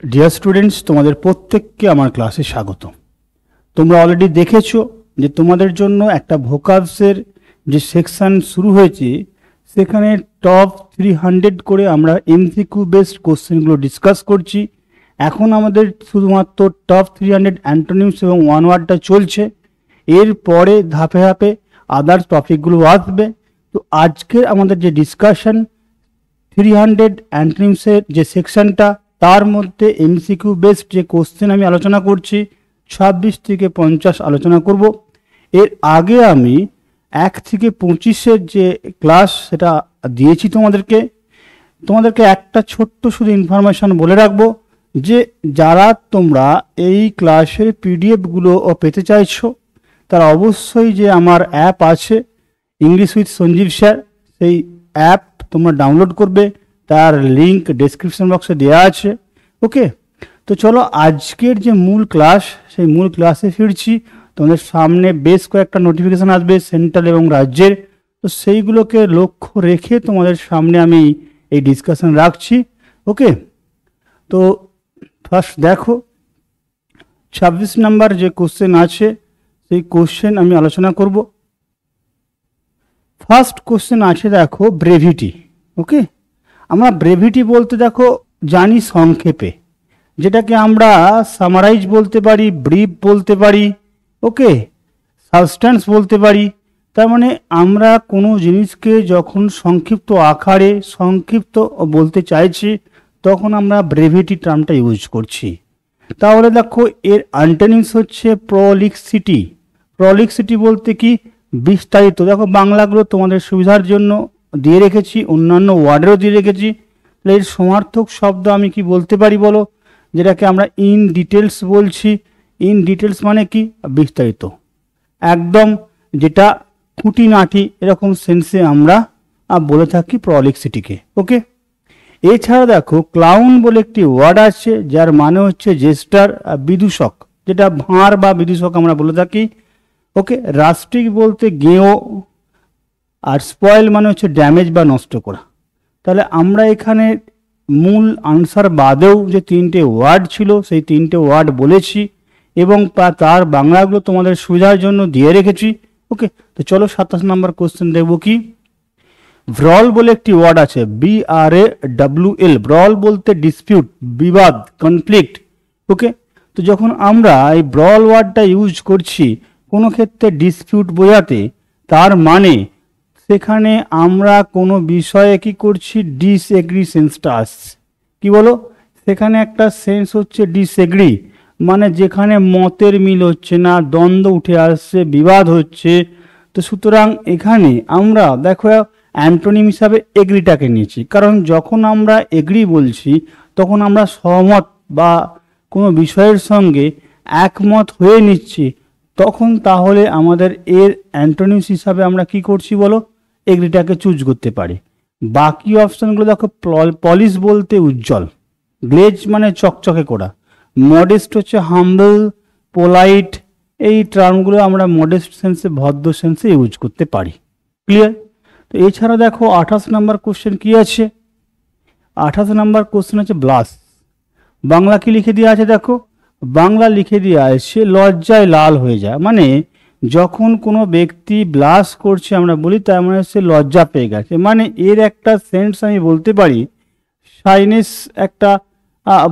Dear students, তোমাদের প্রত্যেককে আমার ক্লাসে স্বাগত। তোমরা অলরেডি দেখেছো যে তোমাদের জন্য একটা ভোকাবসের যে সেকশন শুরু হয়েছে, সেখানে টপ 300 করে আমরা এমসিকিউ বেসড কোশ্চেনগুলো ডিসকাস করছি। এখন আমাদের শুধুমাত্র টপ 300 অ্যান্টোনিমস এবং ওয়ান ওয়ার্ডটা চলছে। এরপরে ধাপে ধাপে আদার্স টপিকগুলো আসবে। তো আজকের আমাদের যে ডিসকাশন 300 অ্যান্টোনিমসের যে সেকশনটা, তার মধ্যে এমসিকিউ বেসড যে কোশ্চেন আমি আলোচনা করছি 26 থেকে 50 আলোচনা করব। এর আগে আমি 1 থেকে 25-এর যে ক্লাস সেটা দিয়েছি তোমাদেরকে একটা ছোট্ট শুধু ইনফরমেশান বলে রাখবো যে যারা তোমরা এই ক্লাসের পিডিএফগুলো পেতে চাইছো, তারা অবশ্যই যে আমার অ্যাপ আছে ইংলিশ উইথ সঞ্জীব স্যার, সেই অ্যাপ তোমরা ডাউনলোড করবে। তার লিঙ্ক ডেসক্রিপশন বক্সে দেওয়া আছে। ওকে, তো চলো আজকের যে মূল ক্লাস, সেই মূল ক্লাসে ফিরছি। তোমাদের সামনে বেশ কয়েকটা নোটিফিকেশান আসবে সেন্ট্রাল এবং রাজ্যের, তো সেইগুলোকে লক্ষ্য রেখে তোমাদের সামনে আমি এই ডিসকাশন রাখছি। ওকে, তো ফার্স্ট দেখো 26 নাম্বার যে কোশ্চেন আছে সেই কোশ্চেন আমি আলোচনা করব। ফার্স্ট কোশ্চেন আছে দেখো ব্রেভিটি। ওকে, আমরা ব্রেভিটি বলতে দেখো জানি সংক্ষেপে, যেটাকে আমরা সামারাইজ বলতে পারি, ব্রিফ বলতে পারি, ওকে, সাবস্ট্যান্স বলতে পারি। তার মানে আমরা কোনো জিনিসকে যখন সংক্ষিপ্ত আকারে সংক্ষিপ্ত বলতে চাইছি, তখন আমরা ব্রেভিটি টার্মটা ইউজ করছি। তাহলে দেখো এর অ্যান্টোনিমস হচ্ছে প্রলিক্সিটি। প্রলিক্সিটি বলতে কি? বিস্তারিত। দেখো বাংলাগুলো তোমাদের সুবিধার জন্য দিয়ে রেখেছি, অন্যান্য ওয়ার্ডেরও দিয়ে রেখেছি। তাহলে এর সমার্থক শব্দ আমি কি বলতে পারি বলো? যেটাকে আমরা ইন ডিটেলস বলছি। ইন ডিটেলস মানে কি? বিস্তারিত, একদম যেটা খুঁটিনাটি, এরকম সেন্সে আমরা বলে থাকি প্রলিক্সিটিকে। ওকে, এছাড়া দেখো ক্লাউন বলে একটি ওয়ার্ড আছে, যার মানে হচ্ছে জেস্টার, বিদূষক, যেটা ভাঁড় বা বিদূষক আমরা বলে থাকি। ওকে, রাস্টিক বলতে গেঁয়ো, আর স্পয়েল মানে হচ্ছে ড্যামেজ বা নষ্ট করা। তাহলে আমরা এখানে মূল আনসার বাদেও যে 3টে ওয়ার্ড ছিল, সেই 3টে ওয়ার্ড বলেছি এবং তার বাংলাগুলো তোমাদের সুবিধার জন্য দিয়ে রেখেছি। ওকে, তো চলো 27 নম্বর কোশ্চেন দেখব কি। ব্রল বলে একটি ওয়ার্ড আছে, BRAWL। ব্রল বলতে ডিসপিউট, বিবাদ, কনফ্লিক্ট। ওকে, তো যখন আমরা এই ব্রল ওয়ার্ডটা ইউজ করছি কোনো ক্ষেত্রে ডিসপিউট বোঝাতে, তার মানে সেখানে আমরা কোনো বিষয়ে কি করছি, ডিসএগ্রি সেন্সটা আসছে। কি বলো? সেখানে একটা সেন্স হচ্ছে ডিসএগ্রি, মানে যেখানে মতের মিল হচ্ছে না, দ্বন্দ্ব উঠে আসছে, বিবাদ হচ্ছে। তো সুতরাং এখানে আমরা দেখো অ্যান্টোনিম হিসাবে এগ্রিটাকে নিয়েছি, কারণ যখন আমরা এগ্রি বলছি তখন আমরা সহমত বা কোনো বিষয়ের সঙ্গে একমত হয়ে নিচ্ছি, তখন তাহলে আমাদের এর অ্যান্টোনিমস হিসাবে আমরা কি করছি বলো? এগ্রিটাকে চুজ করতে পারি। বাকি অপশানগুলো দেখো, পলিশ বলতে উজ্জ্বল, গ্লেজ মানে চকচকে করা, মডেস্ট হচ্ছে হাম্বল, পোলাইট। এই টার্মগুলো আমরা মডেস্ট সেন্সে, ভদ্র সেন্সে ইউজ করতে পারি। ক্লিয়ার? তো এছাড়া দেখো 28 নম্বর কোশ্চেন কি আছে। 28 নম্বর কোশ্চেন হচ্ছে ব্লাস। বাংলা কি লিখে দেওয়া আছে দেখো, বাংলা লিখে দেওয়া আছে লজ্জায় লাল হয়ে যায়। মানে যখন কোনো ব্যক্তি ব্লাস করছে আমরা বলি তার মানে সে লজ্জা পেয়ে গেছে। মানে এর একটা সেন্স আমি বলতে পারি শাইনেস, একটা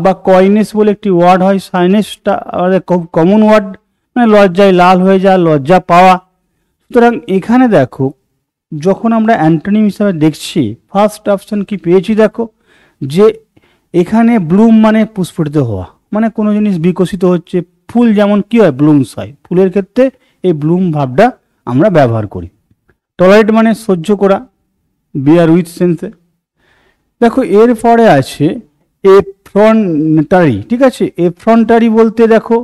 বা কয়নেস বলে একটি ওয়ার্ড হয়, শাইনেসটা আমাদের খুব কমন ওয়ার্ড, মানে লজ্জায় লাল হয়ে যায়, লজ্জা পাওয়া। সুতরাং এখানে দেখো যখন আমরা অ্যান্টোনিম হিসাবে দেখছি, ফার্স্ট অপশান কি পেয়েছি দেখো, যে এখানে ব্লুম মানে পুষ্পিত হওয়া, মানে কোনো জিনিস বিকশিত হচ্ছে। ফুল যেমন কি হয়, ব্লুমস হয়, ফুলের ক্ষেত্রে এই ব্লুম ভাবটা আমরা ব্যবহার করি। টলারেট মানে সহ্য করা, বিয়ার উইথ সেন্সে। দেখো এরপরে আছে এফ্রন্টারি। ঠিক আছে, এফ্রন্টারি বলতে দেখো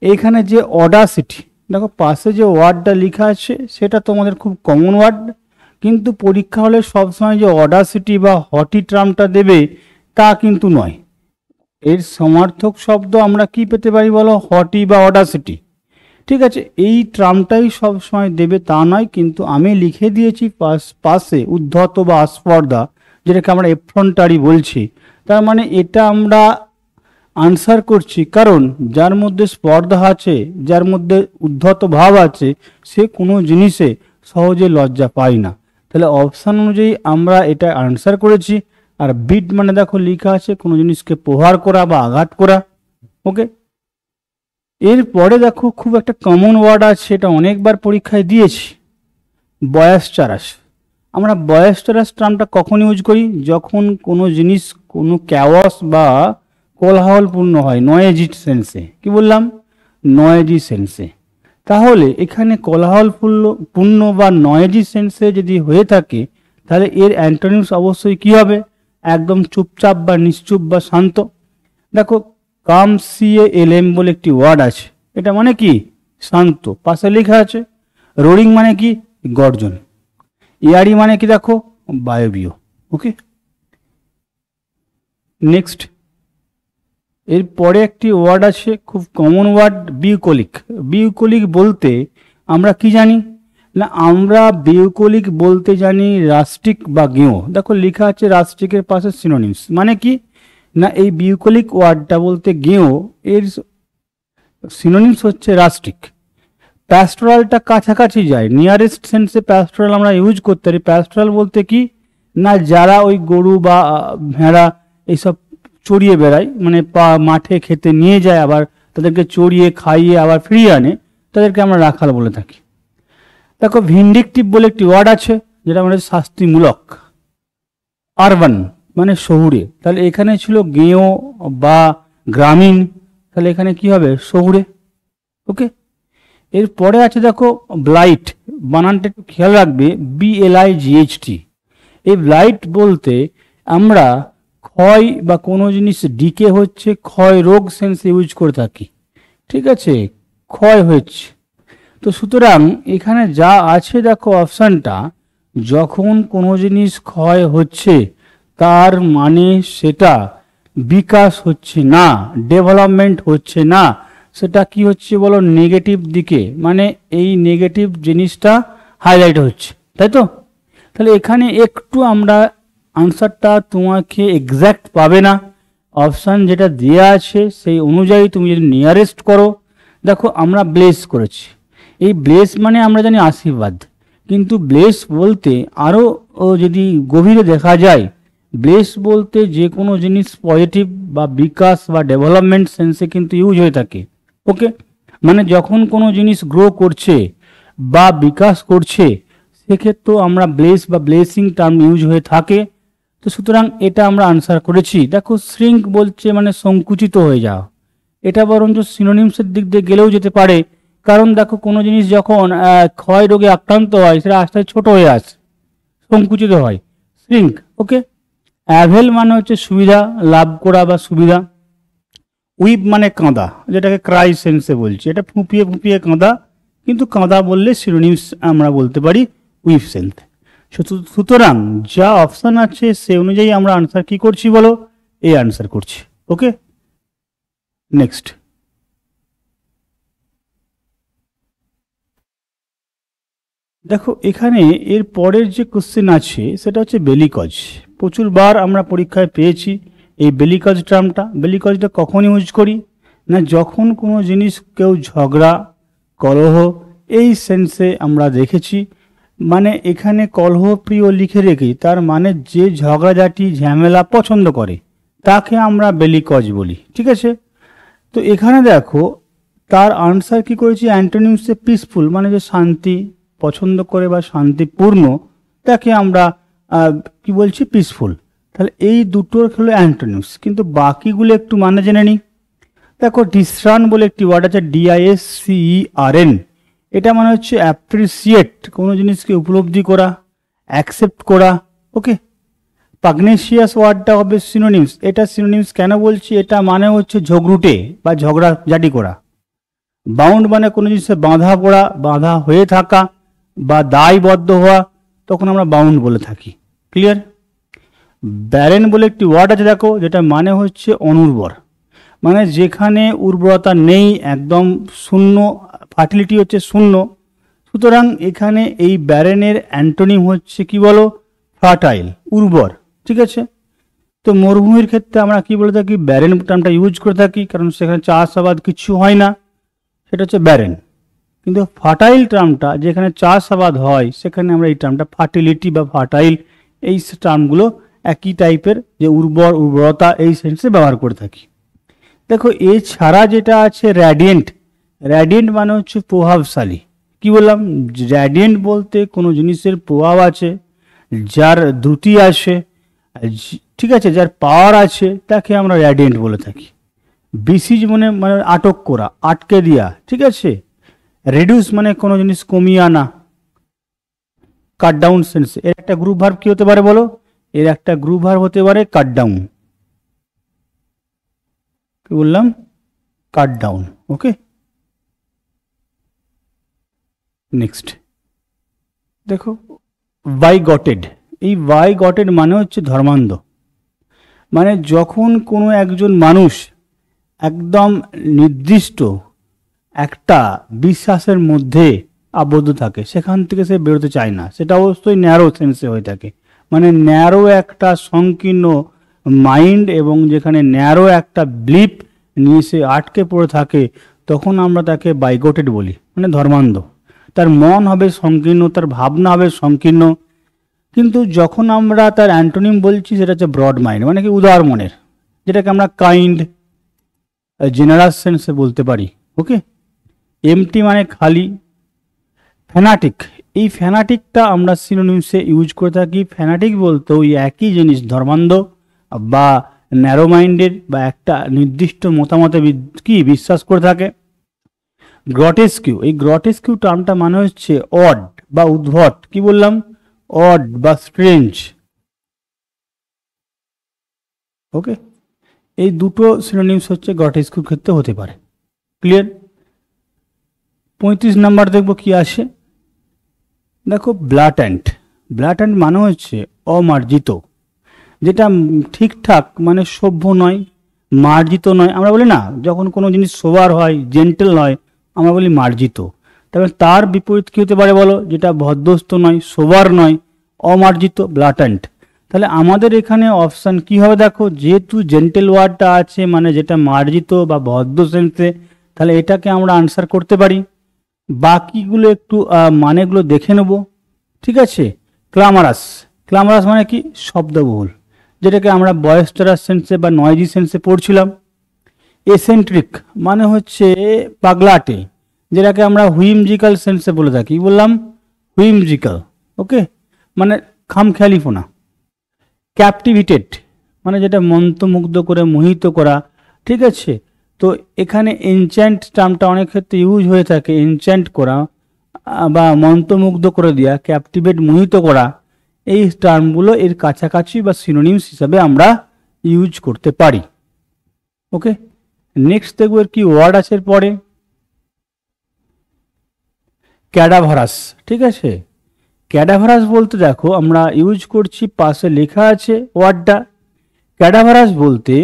এখানে যে অডাসিটি, দেখো পাশে যে ওয়ার্ডটা লেখা আছে সেটা তোমাদের খুব কমন ওয়ার্ড, কিন্তু পরীক্ষা হলে সবসময় যে অডাসিটি বা হটি টার্মটা দেবে তা কিন্তু নয়। এর সমার্থক শব্দ আমরা কি পেতে পারি বলো? হটি বা অডাসিটি। ঠিক আছে, এই টার্মটাই সবসময় দেবে তা নয়, কিন্তু আমি লিখে দিয়েছি পাশে উদ্ধত বা আস্পর্ধা, যেটাকে আমরা এফ্রন্টারি বলছি। তার মানে এটা আনসার করছি, কারণ যার মধ্যে স্পর্ধা আছে, যার মধ্যে উদ্ধত ভাব আছে, সে কোনো জিনিসে সহজে লজ্জা পায় না। তাহলে অপশান অনুযায়ী আমরা এটা আনসার করেছি। আর বিট মানে দেখো লেখা আছে কোনো জিনিসকে প্রহার করা বা আঘাত করা। ওকে, এরপরে দেখো খুব একটা কমন ওয়ার্ড আছে, এটা অনেকবার পরীক্ষায় দিয়েছি, বয়াসচারাস। আমরা বয়াসচারাস টার্মটা কখন ইউজ করি? যখন কোনো জিনিস কোনো ক্যাওয়াস বা কোলাহলপূর্ণ হয়, নয়েজি সেন্সে। কি বললাম? নয়েজি সেন্সে। তাহলে এখানে কোলাহলপূর্ণ বা নয়েজি সেন্সে যদি হয়ে থাকে, তাহলে এর অ্যান্টোনিমস অবশ্যই কি হবে? একদম চুপচাপ বা নিশ্চুপ বা শান্ত। দেখো CALM বলে একটি ওয়ার্ড আছে, এটা মানে কি? শান্ত। পাশে লেখা আছে। রোরিং মানে কি? গর্জন। ইয়ারি মানে কি? দেখো বায়বীয়। ওকে, নেক্সট এরপরে একটি ওয়ার্ড আছে খুব কমন ওয়ার্ড, বিউকোলিক। বিউকোলিক বলতে আমরা কি জানি না? আমরা বিউকোলিক বলতে জানি রাস্টিক বা গেঁয়ো। দেখো লেখা আছে রাস্টিকের পাশে সিনোনিমস। মানে কি না, এই বিউকোলিক ওয়ার্ডটা বলতে গেঁয়ো, এর সিনোনিমস হচ্ছে রাস্টিক। প্যাস্টোরালটা কাছাকাছি যায়, নিয়ারেস্ট সেন্সে প্যাস্টোরাল আমরা ইউজ করতে পারি। প্যাস্টোরাল বলতে কি না, যারা ওই গরু বা ভেড়া এইসব চড়িয়ে বেড়ায়, মানে মাঠে খেতে নিয়ে যায়, আবার তাদেরকে চড়িয়ে খাইয়ে আবার ফিরিয়ে আনে, তাদেরকে আমরা রাখাল বলে থাকি। দেখো ভিন্ডিকটিভ বলে একটি ওয়ার্ড আছে, যেটা আমাদের শাস্তিমূলক। আরবান মানে শহুরে। তাহলে এখানে ছিল গেঁয়ো বা গ্রামীণ, তাহলে এখানে কি হবে? শহুরে। ওকে, এরপরে আছে দেখো ব্লাইট। বানানটা একটু খেয়াল রাখবে, BLIGHT। এই ব্লাইট বলতে আমরা ক্ষয় বা কোনো জিনিস ডিকে হচ্ছে, ক্ষয় রোগ সেন্স ইউজ করে থাকি। ঠিক আছে, ক্ষয় হচ্ছে। তো সুতরাং এখানে যা আছে দেখো অপশানটা, যখন কোনো জিনিস ক্ষয় হচ্ছে তার মানে সেটা বিকাশ হচ্ছে না, ডেভেলপমেন্ট হচ্ছে না, সেটা কি হচ্ছে বলো? নেগেটিভ দিকে। মানে এই নেগেটিভ জিনিসটা হাইলাইট হচ্ছে, তাই তো? তাহলে এখানে একটু আমরা আনসারটা তোমাকে এক্স্যাক্ট পাবে না, অপশান যেটা দেওয়া আছে সেই অনুযায়ী তুমি যদি নিয়ারেস্ট করো। দেখো আমরা ব্লেস করেছি। এই ব্লেস মানে আমরা জানি আশীর্বাদ, কিন্তু ব্লেস বলতে আরও যদি গভীরে দেখা যায়, ব্লেস বলতে যে কোনো জিনিস পজিটিভ বা বিকাশ বা ডেভেলপমেন্ট সেন্সে কিন্তু ইউজ হয়ে থাকে। ওকে, মানে যখন কোনো জিনিস গ্রো করছে বা বিকাশ করছে, সেক্ষেত্রেও আমরা ব্লেস বা ব্লেসিং টার্ম ইউজ হয়ে থাকে। তো সুতরাং এটা আমরা আনসার করেছি। দেখো শ্রিঙ্ক বলছে মানে সংকুচিত হয়ে যাওয়া, এটা বরঞ্চ সিনোনিমসের দিক দিয়ে গেলেও যেতে পারে। কারণ দেখো কোনো জিনিস যখন ক্ষয় রোগে আক্রান্ত হয়, সেটা আস্তে আস্তে ছোট হয়ে আসে, সংকুচিত হয়, শ্রিঙ্ক। ওকে, অ্যাভেল মানে হচ্ছে সুবিধা, লাভ করা বা সুবিধা। উইপ মানে কাঁদা, যেটাকে ক্রাই সেন্সে বলছি, এটা ফুঁপিয়ে ফুঁপিয়ে কাঁদা, কিন্তু কাঁদা বললে সিনোনিমস আমরা বলতে পারি উইপ সেন্স। সুতরাং যা অপশান আছে সে অনুযায়ী আমরা আনসার কি করছি বলো? এ আনসার করছি। ওকে, নেক্সট দেখো এখানে এর পরের যে কোশ্চেন আছে সেটা হচ্ছে বেলিকজ। প্রচুরবার আমরা পরীক্ষায় পেয়েছি এই বেলিকজ টার্মটা। বেলিকজটা কখন ইউজ করি না, যখন কোনো জিনিস কেউ ঝগড়া কলহ এই সেন্সে আমরা দেখেছি। মানে এখানে কলহপ্রিয় লিখে রেখেছি, তার মানে যে ঝগড়াঝাটি ঝামেলা পছন্দ করে তাকে আমরা বেলিকজ বলি। ঠিক আছে, তো এখানে দেখো তার আনসার কি করেছি, অ্যান্টোনিমসে পিসফুল মানে যে শান্তি পছন্দ করে বা শান্তিপূর্ণ, তাকে আমরা কি বলছি? পিসফুল। তাহলে এই দুটোর হলো অ্যান্টোনিমস, কিন্তু বাকিগুলো একটু মানে জেনে নিই। দেখো ডিসসার্ন বলে একটি ওয়ার্ড আছে, DISCERN। এটা মানে হচ্ছে অ্যাপ্রিসিয়েট, কোনো জিনিসকে উপলব্ধি করা, অ্যাকসেপ্ট করা। ওকে, পাগনেশিয়াস ওয়ার্ডটা হবে সিনোনিমস। এটা সিনোনিমস কেন বলছি, এটা মানে হচ্ছে ঝগড়ুটে বা ঝগড়াঝাটি করা। বাউন্ড মানে কোনো জিনিসে বাঁধা পড়া, বাঁধা হয়ে থাকা বা দায়বদ্ধ হওয়া, তখন আমরা বাউন্ড বলে থাকি। ক্লিয়ার? ব্যারেন বলে একটি ওয়ার্ড আছে দেখো, যেটা মানে হচ্ছে অনুর্বর, মানে যেখানে উর্বরতা নেই, একদম শূন্য, ফার্টিলিটি হচ্ছে শূন্য। সুতরাং এখানে এই ব্যারেনের অ্যান্টোনিম হচ্ছে কি বলো? ফার্টাইল, উর্বর। ঠিক আছে, তো মরুভূমির ক্ষেত্রে আমরা কি বলে থাকি, ব্যারেন টার্মটা ইউজ করে থাকি, কারণ সেখানে চাষাবাদ কিছু হয় না, সেটা হচ্ছে ব্যারেন। কিন্তু ফার্টাইল টার্মটা যেখানে চাষাবাদ হয় সেখানে আমরা এই টার্মটা ফার্টিলিটি বা ফার্টাইল, এই টার্মগুলো একই টাইপের, যে উর্বর, উর্বরতা, এই সেন্সে ব্যবহার করে থাকি। দেখো এছাড়া যেটা আছে র্যাডিয়েন্ট, র্যাডিয়েন্ট মানে হচ্ছে প্রভাবশালী। কি বললাম, র্যাডিয়েন্ট বলতে কোনো জিনিসের প্রভাব আছে, যার দ্রুতি আছে, ঠিক আছে, যার পাওয়ার আছে, তাকে আমরা র্যাডিয়েন্ট বলে থাকি। বিসিজ মানে মানে আটক করা, আটকে দেওয়া, ঠিক আছে। রেডিউস মানে কোনো জিনিস কমিয়ে আনা, কাট ডাউন সেন্স। এর একটা গ্রুপ ভার্ব কি হতে পারে বলো, এর একটা গ্রুপ ভার্ব হতে পারে কাট ডাউন। কি বললাম, কাট ডাউন। ওকে, নেক্সট দেখো বাই গটেড। এই বাই গটেড মানে হচ্ছে ধর্মান্ধ। মানে যখন কোনো একজন মানুষ একদম নির্দিষ্ট একটা বিশ্বাসের মধ্যে আবদ্ধ থাকে, সেখান থেকে সে বেরোতে চায় না, সেটা অবশ্যই ন্যারো সেন্সে হয়ে থাকে। মানে ন্যারো একটা সংকীর্ণ মাইন্ড এবং যেখানে ন্যারো একটা ব্লিপ নিয়ে সে আটকে পড়ে থাকে, তখন আমরা তাকে বাইগটেড বলি, মানে ধর্মান্ধ। তার মন হবে সংকীর্ণ, তার ভাবনা হবে সংকীর্ণ। কিন্তু যখন আমরা তার অ্যান্টোনিম বলছি, সেটা হচ্ছে ব্রড মাইন্ড, মানে কি উদার মনের, যেটাকে আমরা কাইন্ড, জেনারাস সেন্সে বলতে পারি। ওকে, এমটি মানে খালি। ফ্যানাটিক, এই ফ্যানাটিকটা আমরা সিনোনিমসে ইউজ করে থাকি। ফ্যানাটিক বলতে ওই একই জিনিস, ধর্মান্ধ বা ন্যারো মাইন্ডেড বা একটা নির্দিষ্ট মতামতে কি বিশ্বাস করে থাকে। গ্রটেস্কিউ, এই গ্রটেস্কিউ টার্মটা মানে হচ্ছে অড বা উদ্ভট। কি বললাম, অড বা স্ট্রেঞ্জ। ওকে, এই দুটো সিনোনিমস হচ্ছে গ্রটেস্কিউর ক্ষেত্রে হতে পারে। ক্লিয়ার? 35 নাম্বার দেখবো কি আসে। দেখো ব্ল্যাটেন্ট, ব্ল্যাটেন্ট মানে হচ্ছে অমার্জিত, যেটা ঠিকঠাক মানে সভ্য নয়, মার্জিত নয়। আমরা বলি না, যখন কোনো জিনিস সোবার হয়, জেন্টেল নয়, আমরা বলি মার্জিত। তবে তার বিপরীত কী হতে পারে বলো, যেটা ভদ্রস্থ নয়, সোবার নয়, অমার্জিত, ব্ল্যাটেন্ট। তাহলে আমাদের এখানে অপশান কি হবে, দেখো যেহেতু জেন্টেল ওয়ার্ডটা আছে, মানে যেটা মার্জিত বা ভদ্র সেন্সে, তাহলে এটাকে আমরা আনসার করতে পারি। বাকিগুলো একটু মানেগুলো দেখে নেব, ঠিক আছে। ক্লামারাস, ক্লামারাস মানে কি শব্দবহুল, যেটাকে আমরা বয়েস্টারাস সেন্সে বা নয়েজি সেন্সে পড়ছিলাম। এসেন্ট্রিক মানে হচ্ছে পাগলাটে, যেটাকে আমরা হুইমজিক্যাল সেন্সে বলে থাকি। বললাম হুইমজিক্যাল। ওকে, মানে খামখেয়ালিপনা। ক্যাপটিভেটেড মানে যেটা মন্ত্রমুগ্ধ করে, মোহিত করা, ঠিক আছে। তো এখানে এনচ্যান্ট টার্মটা অনেক ক্ষেত্রে ইউজ হয়ে থাকে, এনচ্যান্ট করা বা মন্ত্রমুগ্ধ করে দেওয়া, ক্যাপটিভেট মোহিত করা, এই টার্মগুলো এর কাছাকাছি বা সিনোনিমস হিসাবে আমরা ইউজ করতে পারি। ওকে, নেক্সট দেখবো এর কি ওয়ার্ড আছে পরে, ক্যাডাভারাস। ঠিক আছে, ক্যাডাভারাস বলতে দেখো আমরা ইউজ করছি, পাশে লেখা আছে ওয়ার্ডটা। ক্যাডাভারাস বলতে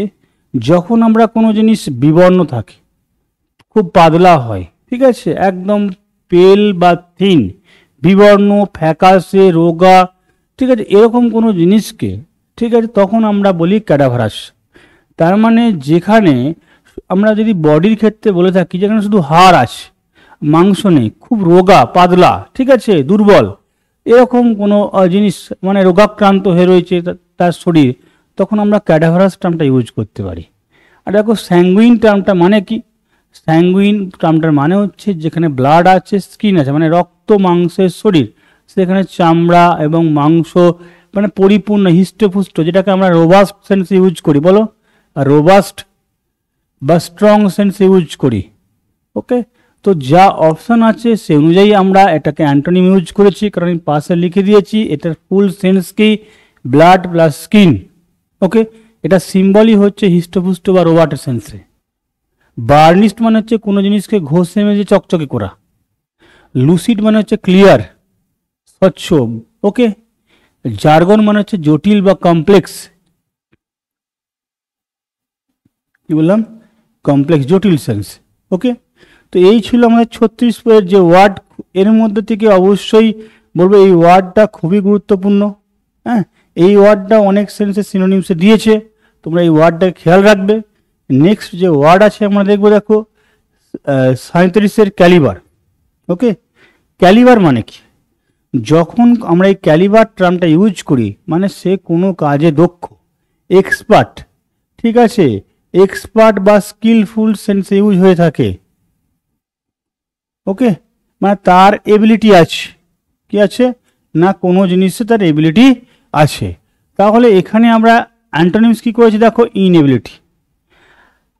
যখন আমরা কোনো জিনিস বিবর্ণ থাকে, খুব পাতলা হয়, ঠিক আছে, একদম পেল বা থিন, বিবর্ণ, ফ্যাকাশে, রোগা, ঠিক আছে, এরকম কোনো জিনিসকে, ঠিক আছে, তখন আমরা বলি ক্যাডাভারাস। তার মানে যেখানে আমরা যদি বডির ক্ষেত্রে বলে থাকি, যেখানে শুধু হাড় আছে, মাংস নেই, খুব রোগা, পাতলা, ঠিক আছে, দুর্বল, এরকম কোনো জিনিস, মানে রোগাক্রান্ত হয়ে রয়েছে তার শরীর, তখন আমরা ক্যাডাভারাস টার্মটা ইউজ করতে পারি। আর দেখো স্যাঙ্গুইন টার্মটা মানে কি, স্যাঙ্গুইন টার্মটার মানে হচ্ছে যেখানে ব্লাড আছে, স্কিন আছে, মানে রক্ত মাংসের শরীর, সেখানে চামড়া এবং মাংস মানে পরিপূর্ণ, হিষ্টপুষ্ট, যেটাকে আমরা রোবাস্ট সেন্স ইউজ করি। বলো, রোবাস্ট বা স্ট্রং সেন্স ইউজ করি। ওকে, তো যা অপশান আছে সে অনুযায়ী আমরা এটাকে অ্যান্টোনিম ইউজ করেছি, কারণ আমি পাশে লিখে দিয়েছি এটার ফুল সেন্স কি, ব্লাড প্লাস স্কিন। ওকে, এটা সিম্বলই হচ্ছে হিষ্টপুষ্ট বা রোবাট সেন্সে। বার্নিস্ট মানে হচ্ছে কোনো জিনিসকে ঘষে মেজে চকচকে করা। লুসিড মানে হচ্ছে ক্লিয়ার, স্বচ্ছ। ওকে, জার্গন মানে হচ্ছে জটিল বা কমপ্লেক্স। কি বললাম, কমপ্লেক্স, জটিল সেন্স। ওকে, তো এই ছিল আমাদের 36 এর যে ওয়ার্ড। এর মধ্যে থেকে অবশ্যই বলবো এই ওয়ার্ডটা খুবই গুরুত্বপূর্ণ। হ্যাঁ, এই ওয়ার্ডটা অনেক সেন্সে সিনোনিমসে দিয়েছে, তোমরা এই ওয়ার্ডটাকে খেয়াল রাখবে। নেক্সট যে ওয়ার্ড আছে আমরা দেখবো, দেখো 37-এর ক্যালিবার। ওকে, ক্যালিবার মানে কি? যখন আমরা এই ক্যালিবার টার্মটা ইউজ করি মানে সে কোনো কাজে দক্ষ, এক্সপার্ট, ঠিক আছে, এক্সপার্ট বা স্কিলফুল সেন্সে ইউজ হয়ে থাকে। ওকে, মানে তার এবিলিটি আছে, কি আছে না কোনো জিনিসে তার এবিলিটি আছে। তাহলে এখানে আমরা অ্যান্টোনিমস কি করেছি দেখো, ইনএবিলিটি।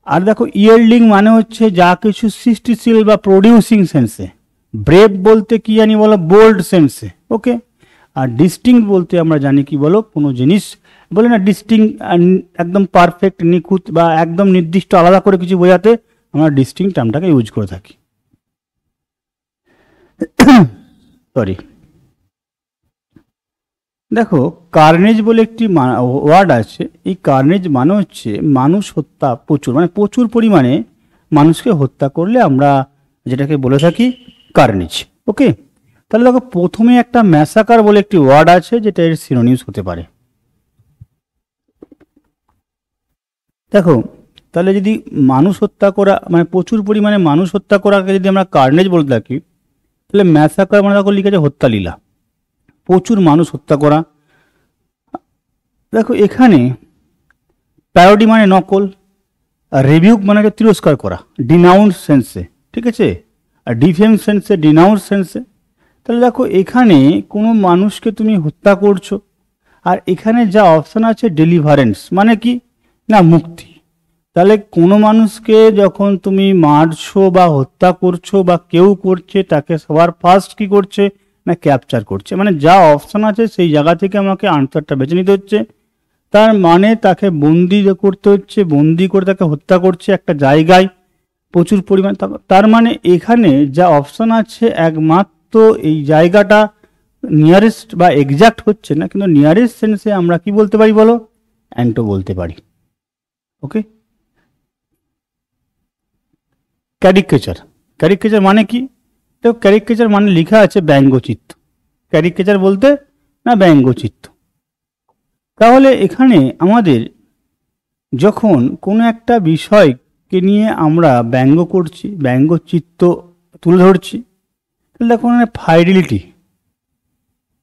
আর দেখো ইয়েল্ডিং মানে হচ্ছে যা কিছু সৃষ্টিশীল বা প্রডিউসিং সেন্সে। ব্রেভ বলতে কি জানি বলো, বোল্ড সেন্সে। ওকে, আর ডিস্টিংক্ট বলতে আমরা জানি কি বলো, কোনো জিনিস বলে না ডিস্টিংক্ট, একদম পারফেক্ট, নিখুঁত বা একদম নির্দিষ্ট আলাদা করে কিছু বোঝাতে আমরা ডিস্টিংক্ট টার্মটাকে ইউজ করে থাকি। সরি, দেখো কার্নেজ বলে একটি ওয়ার্ড আছে। এই কার্নেজ মানে হচ্ছে মানুষ হত্যা, প্রচুর মানে প্রচুর পরিমাণে মানুষকে হত্যা করলে আমরা যেটাকে বলে থাকি কার্নেজ। ওকে, তাহলে দেখো প্রথমে একটা ম্যাসাকার বলে একটি ওয়ার্ড আছে যেটা এর সিনোনিমস হতে পারে। দেখো তাহলে যদি মানুষ হত্যা করা মানে প্রচুর পরিমাণে মানুষ হত্যা করাকে যদি আমরা কার্নেজ বলতে থাকি, তাহলে ম্যাসাকার মানে দেখো লিখেছে হত্যালীলা, প্রচুর মানুষ হত্যা করা। দেখো এখানে প্যারোডি মানে নকল, রিভিউক মানে তিরস্কার করা, ডিনাউন্স সেন্সে, ঠিক আছে, আর ডিফেম সেন্সে, ডিনাউন্স সেন্সে। তাহলে দেখো এখানে কোনো মানুষকে তুমি হত্যা করছো, আর এখানে যা অপশান আছে ডেলিভারেন্স মানে কি না মুক্তি। তাহলে কোনো মানুষকে যখন তুমি মারছো বা হত্যা করছো বা কেউ করছে, তাকে সবার ফার্স্ট কি করছে না ক্যাপচার করছে, মানে যা অপশান আছে সেই জায়গা থেকে আমাকে আনসারটা বেছে নিতে হচ্ছে। তার মানে তাকে বন্দি করতে হচ্ছে, বন্দি করে তাকে হত্যা করছে একটা জায়গায় প্রচুর পরিমাণ। তার মানে এখানে যা অপশান আছে একমাত্র এই জায়গাটা নিয়ারেস্ট বা এক্সাক্ট হচ্ছে না, কিন্তু নিয়ারেস্ট সেন্সে আমরা কি বলতে পারি বলো, অ্যান্টো বলতে পারি। ওকে, ক্যারিকেচার, ক্যারিকেচার মানে কি? তো ক্যারিকেচার মানে লেখা আছে ব্যঙ্গচিত্র, ক্যারিকেচার বলতে না ব্যঙ্গচিত্র। তাহলে এখানে আমাদের যখন কোনো একটা বিষয়কে নিয়ে আমরা ব্যঙ্গ করছি, ব্যঙ্গচিত্র তুলে ধরছি, তাহলে দেখো ফাইডিলিটি।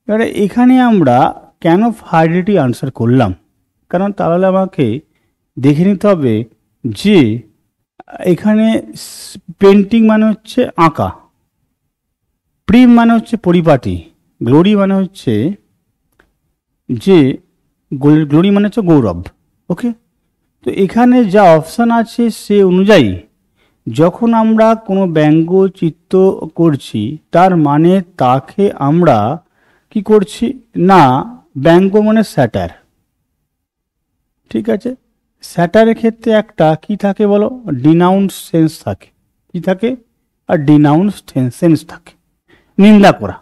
এবারে এখানে আমরা কেন ফাইডিলিটি আনসার করলাম, কারণ তাহলে আমাকে দেখে নিতে হবে যে এখানে পেন্টিং মানে হচ্ছে আঁকা, প্রিম মানে হচ্ছে পরিপাটি, গ্লোরি মানে হচ্ছে যে গ্লোরি মানে হচ্ছে গৌরব। ওকে, তো এখানে যা অপশান আছে সে অনুযায়ী যখন আমরা কোনো ব্যঙ্গচিত্র করছি তার মানে তাকে আমরা কি করছি না ব্যঙ্গ মানে স্যাটার, ঠিক আছে। স্যাটারের ক্ষেত্রে একটা কি থাকে বলো, ডিনাউন্স সেন্স থাকে, কি থাকে, আর ডিনাউন্স সেন্স থাকে, নিন্দা করা।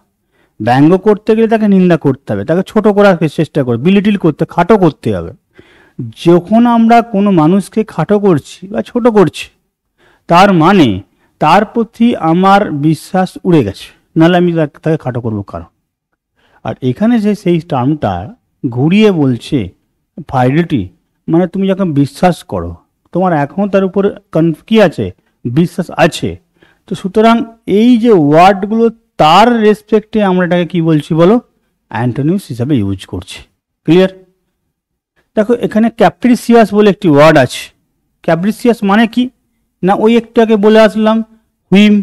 ব্যঙ্গ করতে গেলে তাকে নিন্দা করতে হবে, তাকে ছোট করার চেষ্টা করে, বিলিটিল করতে, খাটো করতে হবে। যখন আমরা কোনো মানুষকে খাটো করছি বা ছোট করছি তার মানে তার প্রতি আমার বিশ্বাস উড়ে গেছে, নাহলে আমি তাকে খাটো করবো কারণ। আর এখানে যে সেই টার্মটা ঘুরিয়ে বলছে ফাইডিলিটি, মানে তুমি যখন বিশ্বাস করো তোমার এখন তার উপর কি আছে, বিশ্বাস আছে। তো সুতরাং এই যে ওয়ার্ডগুলো তার রেসপেক্টে আমরা এটাকে কি বলছি বলো, অ্যান্টোনিমস হিসাবে ইউজ করছি। ক্লিয়ার? দেখো এখানে ক্যাপ্রিসিয়াস বলে একটি ওয়ার্ড আছে। ক্যাপ্রিসিয়াস মানে কি না ওই একটু আগে বলে আসলাম হুইম,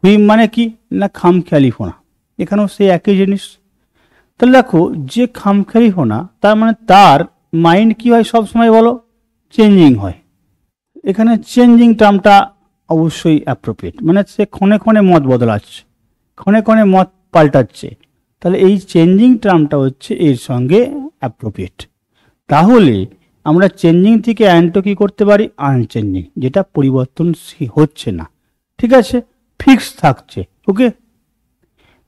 হুইম মানে কি না খামখেয়ালিপনা, এখানেও সেই একই জিনিস। তাহলে দেখো যে খামখেয়ালিপনা তার মানে তার মাইন্ড কি হয় সব সময় বলো, চেঞ্জিং হয়। এখানে চেঞ্জিং টার্মটা অবশ্যই অ্যাপ্রোপ্রিয়েট, মানে সে ক্ষণে ক্ষণে মত বদলাচ্ছে, ক্ষণে ক্ষণে মত পাল্টাচ্ছে। তাহলে এই চেঞ্জিং টার্মটা হচ্ছে এর সঙ্গে অ্যাপ্রোপ্রিয়েট। তাহলে আমরা চেঞ্জিং থেকে অ্যান্টো কি করতে পারি, আনচেঞ্জিং, যেটা পরিবর্তন হচ্ছে না, ঠিক আছে, ফিক্স থাকছে। ওকে,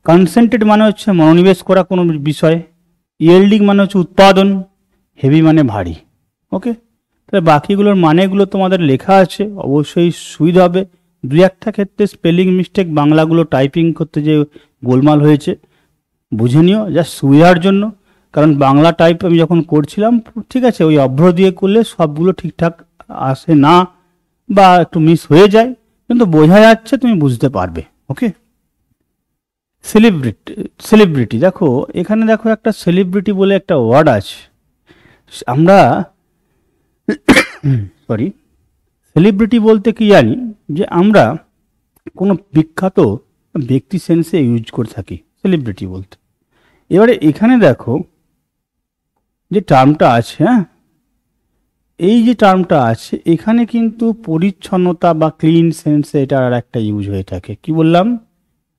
কনসেন্ট্রেট মানে হচ্ছে মনোনিবেশ করা কোনো বিষয়ে, ইয়েল্ডিং মানে হচ্ছে উৎপাদন, হেভি মানে ভারী। ওকে, তাহলে বাকিগুলোর মানেগুলো তোমাদের লেখা আছে, অবশ্যই সুবিধা হবে। দুই একটা ক্ষেত্রে স্পেলিং মিস্টেক, বাংলাগুলো টাইপিং করতে যে গোলমাল হয়েছে বুঝে নিও, জাস্ট সুবিধার জন্য। কারণ বাংলা টাইপ আমি যখন করছিলাম, ঠিক আছে, ওই অভ্র দিয়ে করলে সবগুলো ঠিকঠাক আসে না বা একটু মিস হয়ে যায়, কিন্তু বোঝা যাচ্ছে, তুমি বুঝতে পারবে। ওকে, সেলিব্রিটি, সেলিব্রিটি দেখো এখানে দেখো একটা সেলিব্রিটি বলে একটা ওয়ার্ড আছে। আমরা সরি, সেলিব্রিটি বলতে কি জানি, যে আমরা কোনো বিখ্যাত ব্যক্তি সেন্সে ইউজ করে থাকি সেলিব্রিটি বলতে। এবারে এখানে দেখো যে টার্মটা আছে, হ্যাঁ, এই যে টার্মটা আছে এখানে কিন্তু পরিচ্ছন্নতা বা ক্লিন সেন্সে এটা আর একটা ইউজ হয়ে থাকে। কি বললাম?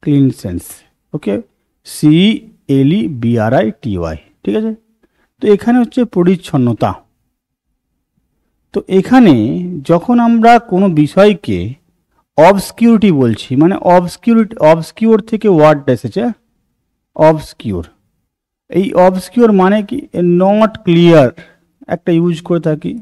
Clean sense. ওকে, CLEBRITY, ঠিক আছে। তো এখানে হচ্ছে পরিচ্ছন্নতা। তো এখানে যখন আমরা কোনো বিষয়কে অবস্কিউরিটি বলছি, মানে অবস্কিউর থেকে ওয়ার্ডটা এসেছে, অবস্কিউর। এই অবস্কিউর মানে কি? নট ক্লিয়ার একটা ইউজ করে থাকি,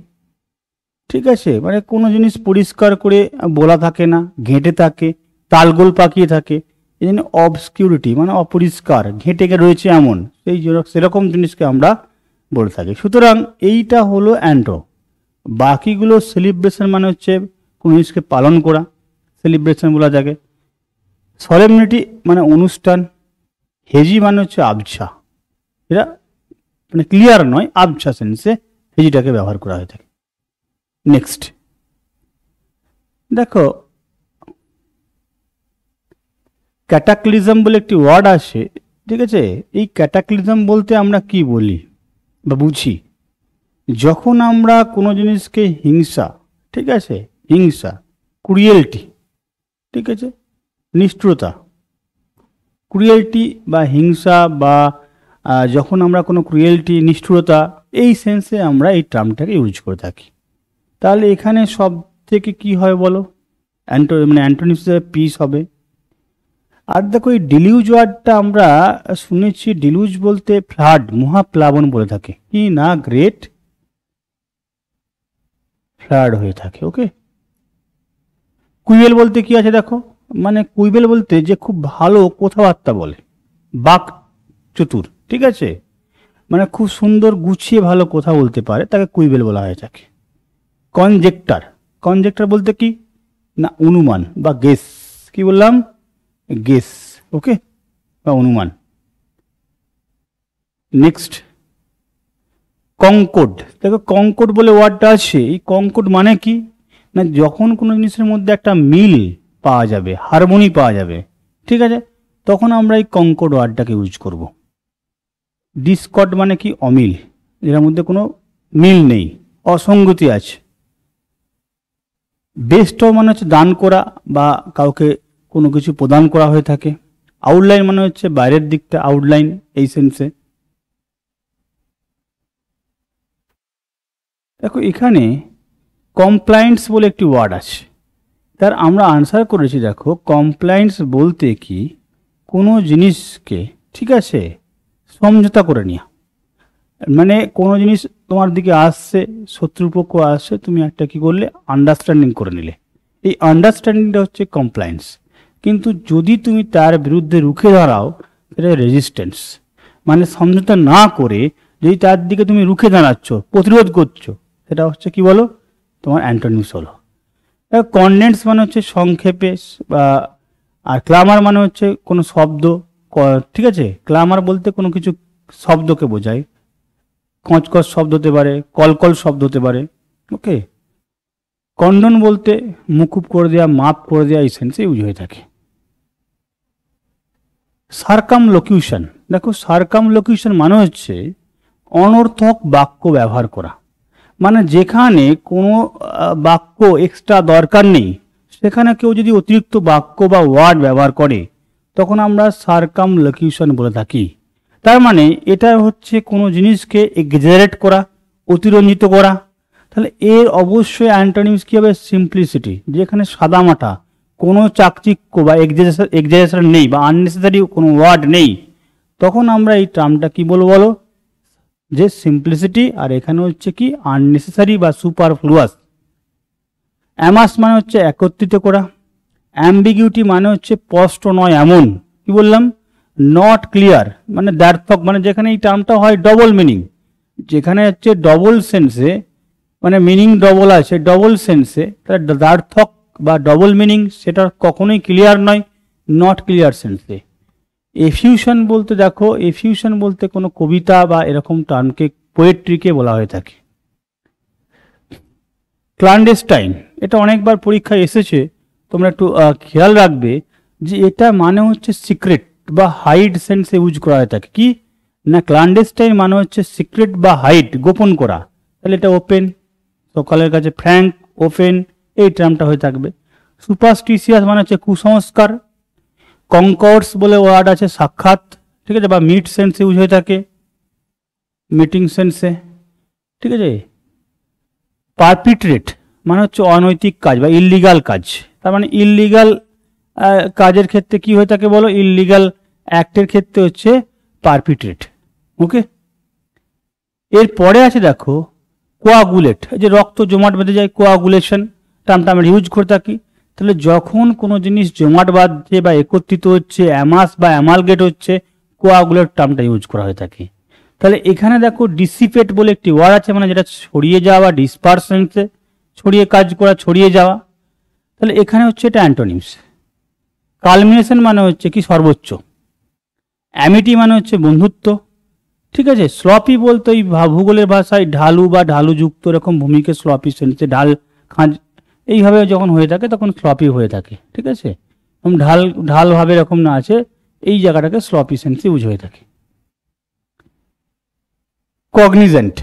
ঠিক আছে, মানে কোনো জিনিস পরিষ্কার করে বলা থাকে না, ঘেঁটে থাকে, তালগোল পাকিয়ে থাকে, এই জন্য অবস্কিউরিটি মানে অপরিষ্কার, ঘেঁটে রয়েছে এমন, সেই সেরকম জিনিসকে আমরা বলে থাকি। সুতরাং এইটা হলো অ্যান্টো। বাকিগুলো সেলিব্রেশন মানে হচ্ছে কোনো জিনিসকে পালন করা, সেলিব্রেশন বলা যাবে। সলেমনিটি মানে অনুষ্ঠান, হেজি মানে হচ্ছে আবছা, এরা মানে ক্লিয়ার নয়, আবছা সেন্সে হেজিটাকে ব্যবহার করা হয়ে থাকে। নেক্সট দেখো ক্যাটাক্লিজম বলে একটি ওয়ার্ড আসে, ঠিক আছে। এই ক্যাটাক্লিজম বলতে আমরা কি বলি বা বুঝি? যখন আমরা কোনো জিনিসকে হিংসা, ঠিক আছে, হিংসা, ক্রুয়েলটি, ঠিক আছে, নিষ্ঠুরতা, ক্রুয়েলটি বা হিংসা বা যখন আমরা কোনো ক্রুয়েলটি, নিষ্ঠুরতা, এই সেন্সে আমরা এই টার্মটাকে ইউজ করে থাকি। তাহলে এখানে সব থেকে কি হয় বলো? মানে অ্যান্টোনিমস পিস হবে। আর দেখো এই ডিলিউজ ওয়ার্ডটা আমরা শুনেছি, ডিলিউজ বলতে ফ্লাড, মহাপ্লাবন বলে থাকে, কি না, গ্রেট ফ্লাড হয়ে থাকে। ওকে, কুইবেল বলতে কি আছে দেখো, মানে কুইবেল বলতে যে খুব ভালো কথাবার্তা বলে, বাক চতুর, ঠিক আছে, মানে খুব সুন্দর গুছিয়ে ভালো কথা বলতে পারে, তাকে কুইবেল বলা হয়ে থাকে। কনজেক্টার, কনজেক্টার বলতে কি না, অনুমান বা গেস। কি বললাম? গেস। ওকে, বা অনুমান। নেক্সট কঙ্কর্ড, দেখো কঙ্কর্ড বলে ওয়ার্ডটা আছে। এই কঙ্কর্ড মানে কি না, যখন কোনো জিনিসের মধ্যে একটা মিল পাওয়া যাবে, হারমোনি পাওয়া যাবে, ঠিক আছে, তখন আমরা এই কঙ্কর্ড ওয়ার্ডটাকে ইউজ করব। ডিসকর্ড মানে কি? অমিল, এর মধ্যে কোনো মিল নেই, অসঙ্গতি আছে। বেস্ট মানে হচ্ছে দান করা বা কাউকে কোনো কিছু প্রদান করা হয়ে থাকে। আউটলাইন মানে হচ্ছে বাইরের দিকটা, আউটলাইন, এই সেন্সে। দেখো এখানে কমপ্লায়েন্স বলে একটি ওয়ার্ড আছে, তার আমরা আনসার করেছি। দেখো কমপ্লায়েন্স বলতে কি, কোনো জিনিসকে, ঠিক আছে, সমঝোতা করে নেওয়া, মানে কোনো জিনিস তোমার দিকে আসছে, শত্রুপক্ষ আসছে, তুমি একটা কি করলে, আন্ডারস্ট্যান্ডিং করে নিলে, এই আন্ডারস্ট্যান্ডিংটা হচ্ছে কমপ্লায়েন্স। কিন্তু যদি তুমি তার বিরুদ্ধে রুখে দাঁড়াও, সেটা রেজিস্ট্যান্স, মানে সমঝোতা না করে যদি তার দিকে তুমি রুখে দাঁড়াচ্ছ, প্রতিরোধ করছো, সেটা হচ্ছে কি বলো, তোমার অ্যান্টোনিমস হলো। কনডেন্স মানে হচ্ছে সংক্ষেপে, বা আর ক্লামার মানে হচ্ছে কোনো শব্দ, ঠিক আছে, ক্লামার বলতে কোনো কিছু শব্দকে বোঝায়, কচকচ শব্দ হতে পারে, কলকল শব্দ হতে পারে। ওকে, কন্ডন বলতে মুকুব করে দেওয়া, মাপ করে দেওয়া, এই সেন্সে ইউজ হয়ে থাকে। সার্কামলোকিউশন, দেখো সার্কামলোকিউশন মানে হচ্ছে অনর্থক বাক্য ব্যবহার করা, মানে যেখানে কোনো বাক্য এক্সট্রা দরকার নেই, সেখানে কেউ যদি অতিরিক্ত বাক্য বা ওয়ার্ড ব্যবহার করে, তখন আমরা সার্কামলোকিউশন বলে থাকি। তার মানে এটা হচ্ছে কোনো জিনিসকে এক্সাজারেট করা, অতিরঞ্জিত করা। তাহলে এর অবশ্যই অ্যান্টোনিমস কী হবে? সিম্পলিসিটি, যেখানে সাদামাটা, কোনো চাকচিক্য বা এক্সাজারেশন নেই বা আননেসেসারি কোনো ওয়ার্ড নেই, তখন আমরা এই টার্মটা কি বলবো বলো? যে সিম্পলিসিটি। আর এখানে হচ্ছে কি আননেসেসারি বা সুপারফ্লুয়াস। অ্যামাস মানে হচ্ছে একত্রিত করা। অ্যাম্বিগিউটি মানে হচ্ছে স্পষ্ট নয় এমন, কি বললাম, নট ক্লিয়ার মানে দ্ব্যর্থক, মানে যেখানে এই টার্মটা হয় ডবল মিনিং, যেখানে হচ্ছে ডবল সেন্সে মানে মিনিং ডবল আছে ডবল সেন্সে, তার দ্ব্যর্থক বা ডবল মিনিং সেটা কখনোই ক্লিয়ার নয়, নট ক্লিয়ার সেন্সে। এফিউশন বলতে দেখো, এফিউশন বলতে কোনো কবিতা বা এরকম টার্মকে পোয়েট্রিকে বলা হয়ে থাকে। ক্লান্ডেস্টাইন, এটা অনেকবার পরীক্ষায় এসেছে, তোমরা একটু খেয়াল রাখবে যে এটা মানে হচ্ছে সিক্রেট বা হাইড সেন্সে ইউজ করা হয়ে থাকে। কি না, ক্লান্ডেস্টাইন মানে হচ্ছে সিক্রেট বা হাইড, গোপন করা, তাহলে এটা ওপেন, সকালের কাছে ফ্র্যাঙ্ক, ওপেন, এই টার্মটা হয়ে থাকবে। সুপারস্টিশিয়াস মানে হচ্ছে কুসংস্কার। কনকর্ডস বলে ওয়ার্ড আছে, সাক্ষাৎ, ঠিক আছে, বা মিট সেন্সে ইউজ হয়ে থাকে, মিটিং সেন্সে, ঠিক আছে। পারপিট্রেট মানে হচ্ছে অনৈতিক কাজ বা ইললিগাল কাজ, তার মানে ইললিগাল কাজের ক্ষেত্রে কি হয়ে থাকে বলো, ইললিগাল অ্যাক্টের ক্ষেত্রে হচ্ছে পারপিট্রেট। ওকে, এরপরে আছে দেখো কোয়াগুলেট, যে রক্ত জমাট বেঁধে যায়, কোয়াগুলেশন টার্মটা আমরা ইউজ করে থাকি। তাহলে যখন কোনো জিনিস জমাট বাঁধছে বা একত্রিত হচ্ছে, অ্যামাস বা অ্যামালগেট হচ্ছে, কোয়াগুলেট টার্মটা ইউজ করা হয়ে থাকে। তাহলে এখানে দেখো ডিসিপেট বলে একটি ওয়ার্ড আছে, মানে যেটা ছড়িয়ে যাওয়া, ডিসপারসেন্সে ছড়িয়ে কাজ করা, ছড়িয়ে যাওয়া। তাহলে এখানে হচ্ছে এটা অ্যান্টোনিমস। কালমিনেশন মানে হচ্ছে কি সর্বোচ্চ, অ্যামিটি মানে হচ্ছে বন্ধুত্ব, ঠিক আছে। স্লপি বলতে ওই ভূগোলের ভাষায় ঢালু বা ঢালুযুক্ত এরকম ভূমিকে স্লপি সেন্সে, ঢাল খাঁজ এইভাবে যখন হয়ে থাকে তখন স্লপি হয়ে থাকে, ঠিক আছে। ঢাল ঢালভাবে এরকম না আছে, এই জায়গাটাকে স্লপি সেন্সে ইউজ হয়ে থাকে। কগনিজেন্ট,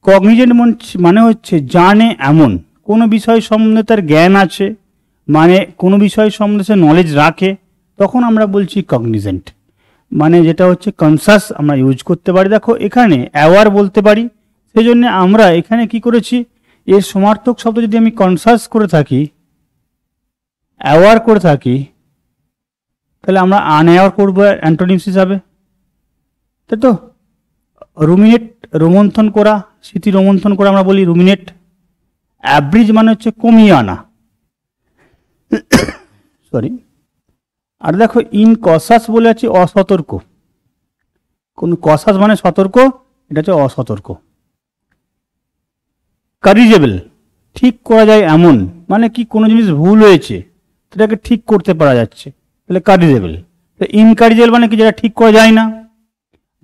কগনিজেন্ট মানে হচ্ছে জানে এমন, কোনো বিষয় সম্বন্ধে তার জ্ঞান আছে, মানে কোনো বিষয় সম্বন্ধে সে নলেজ রাখে, তখন আমরা বলছি কগনিজেন্ট। মানে যেটা হচ্ছে কনসাস আমরা ইউজ করতে পারি। দেখো এখানে অ্যাওয়ার বলতে পারি, সেই জন্য আমরা এখানে কি করেছি, এর সমার্থক শব্দ যদি আমি কনসাস করে থাকি, অ্যাওয়ার করে থাকি, তাহলে আমরা আনঅ্যাওয়ার করবো অ্যান্টোনিমস হিসাবে, তাই তো। রুমিনেট রোমন্থন করা, স্মৃতি রোমন্থন করা আমরা বলি রুমিনেট। অ্যাব্রিজ মানে হচ্ছে কমিয়ে আনা, সরি। আর দেখো ইনকসাস বলে আছে অসতর্ক, কোন কসাস মানে সতর্ক, এটা হচ্ছে অসতর্ক। কারিজেবল, ঠিক করা যায় এমন, মানে কি কোনো জিনিস ভুল হয়েছে সেটাকে ঠিক করতে পারা যাচ্ছে, তাহলে কারিজেবল। ইনকারিজেবল মানে কি যেটা ঠিক করা যায় না।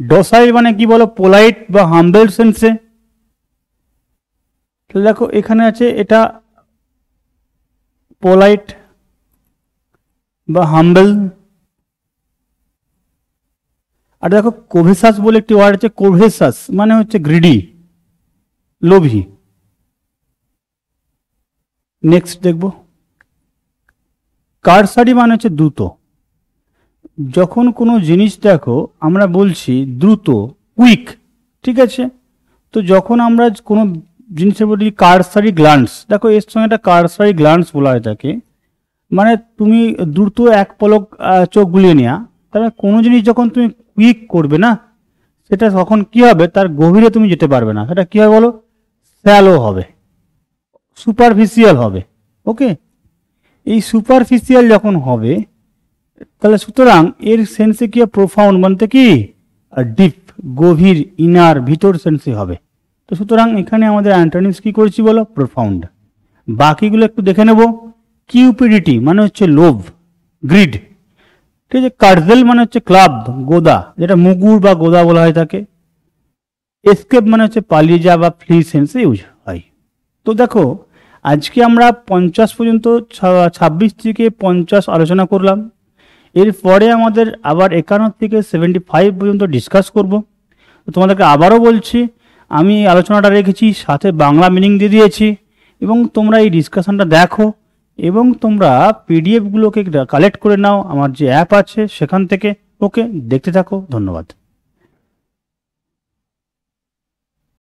ডসাইল মানে কি বলো, পোলাইট বা হাম্বেল সেন্সে। তাহলে দেখো এখানে আছে এটা পোলাইট বা হাম্বেল। আর দেখো কোভেসাস বলে একটি ওয়ার্ড আছে, কোভেসাস মানে হচ্ছে গ্রিডি, লোভী। নেক্সট দেখব কারসারি মানে হচ্ছে দ্রুত। যখন কোনো জিনিস দেখো আমরা বলছি দ্রুত, কুইক, ঠিক আছে। তো যখন আমরা কোনো জিনিসের প্রতি কারসারি গ্লান্স, দেখো এর সঙ্গে একটা কারসারি গ্লান্স বলা হয় থাকে, মানে তুমি দ্রুত এক পলক চোখ বুলিয়ে নেওয়া। তাহলে কোনো জিনিস যখন তুমি কুইক করবে না, সেটা তখন কি হবে, তার গভীরে তুমি যেতে পারবে না, সেটা কি হবে বলো, স্যালো হবে, সুপারফিশিয়াল হবে। ওকে, এই সুপারফিশিয়াল যখন হবে, তাহলে সুতরাং এর সেন্সে কি প্রোফাউন্ড বলতে কি ডিপ, গভীর, ইনার, ভিতর সেন্সে হবে। তো সুতরাং এখানে আমাদের অ্যান্টোনিমস কি করেছি বলো, প্রোফাউন্ড। বাকিগুলো একটু দেখে নেব। কিউপিডিটি মানে হচ্ছে লোভ, গ্রিড, ঠিক আছে। কার্জেল মানে হচ্ছে ক্লাব, গোদা, যেটা মুগুর বা গোদা বলা হয় থাকে। এসকেপ মানে হচ্ছে পালিয়ে যাওয়া বা ফ্লি সেন্সে ইউজ হয়। তো দেখো আজকে আমরা 50 পর্যন্ত 26 থেকে 50 আলোচনা করলাম। এরপরে আমাদের আবার 51 থেকে 75 পর্যন্ত ডিসকাস করব। তো তোমাদেরকে আবারও বলছি, আমি আলোচনাটা রেখেছি, সাথে বাংলা মিনিং দিয়ে দিয়েছি, এবং তোমরা এই ডিসকাশনটা দেখো, এবং তোমরা পিডিএফগুলোকে কালেক্ট করে নাও আমার যে অ্যাপ আছে সেখান থেকে। ওকে, দেখতে থাকো, ধন্যবাদ।